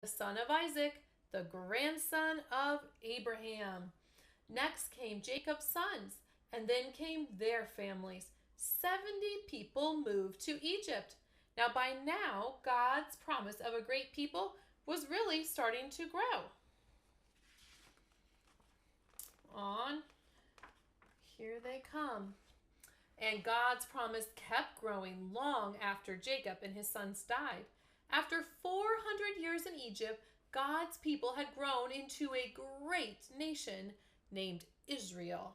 the son of Isaac, the grandson of Abraham. Next came Jacob's sons, and then came their families. 70 people moved to Egypt. Now, by now, God's promise of a great people was really starting to grow. On, here they come. And God's promise kept growing long after Jacob and his sons died. After 400 years in Egypt, God's people had grown into a great nation named Israel.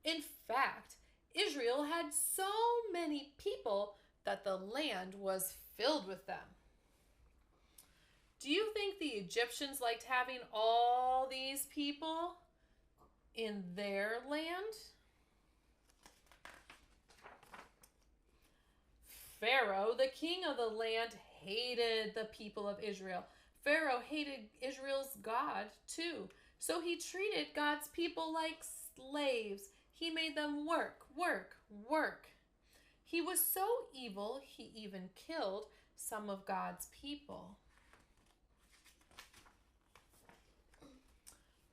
In fact, Israel had so many people that the land was filled with them. Do you think the Egyptians liked having all these people in their land? Pharaoh, the king of the land, hated the people of Israel. Pharaoh hated Israel's God too. So he treated God's people like slaves. He made them work, work, work. He was so evil, he even killed some of God's people.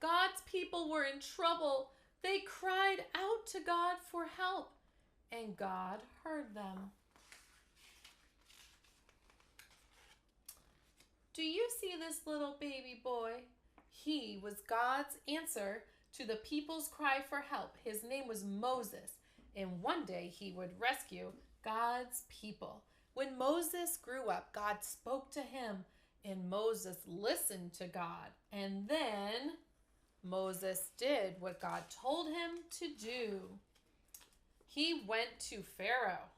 God's people were in trouble. They cried out to God for help, and God heard them. Do you see this little baby boy? He was God's answer to the people's cry for help. His name was Moses, and one day he would rescue God's people. When Moses grew up, God spoke to him, and Moses listened to God. And then Moses did what God told him to do. He went to Pharaoh.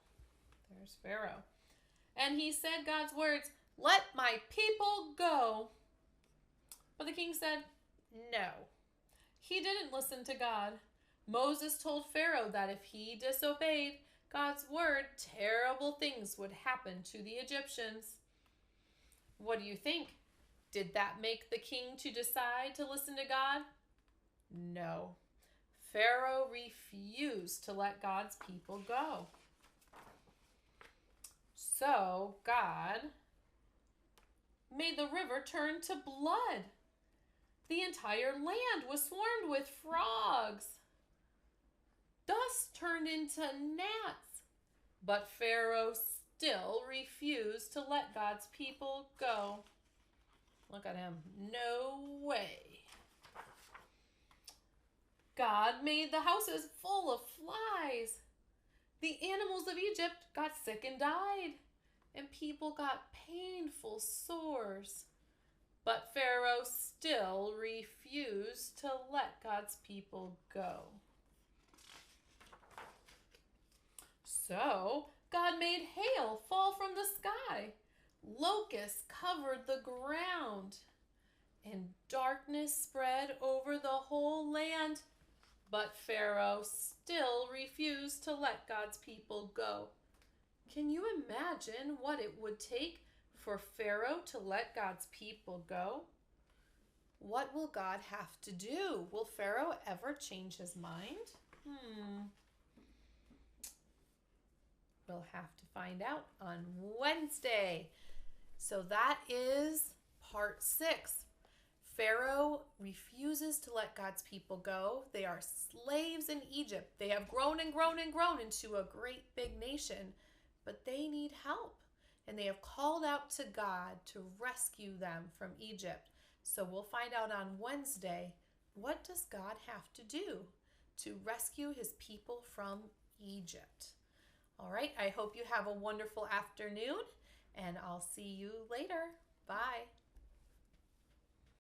There's Pharaoh. And he said God's words, "Let my people go." But the king said, no. He didn't listen to God. Moses told Pharaoh that if he disobeyed God's word, terrible things would happen to the Egyptians. What do you think? Did that make the king to decide to listen to God? No. Pharaoh refused to let God's people go. So God made the river turn to blood. The entire land was swarmed with frogs. Dust turned into gnats. But Pharaoh still refused to let God's people go. Look at him. No way. God made the houses full of flies. The animals of Egypt got sick and died, and people got painful sores. But Pharaoh still refused to let God's people go. So God made hail fall from the sky. Locusts covered the ground, and darkness spread over the whole land. But Pharaoh still refused to let God's people go. Can you imagine what it would take for Pharaoh to let God's people go? What will God have to do? Will Pharaoh ever change his mind? We'll have to find out on Wednesday. So that is part 6. Pharaoh refuses to let God's people go. They are slaves in Egypt. They have grown and grown and grown into a great big nation, but they need help. And they have called out to God to rescue them from Egypt. So we'll find out on Wednesday, what does God have to do to rescue his people from Egypt? All right, I hope you have a wonderful afternoon, and I'll see you later. Bye.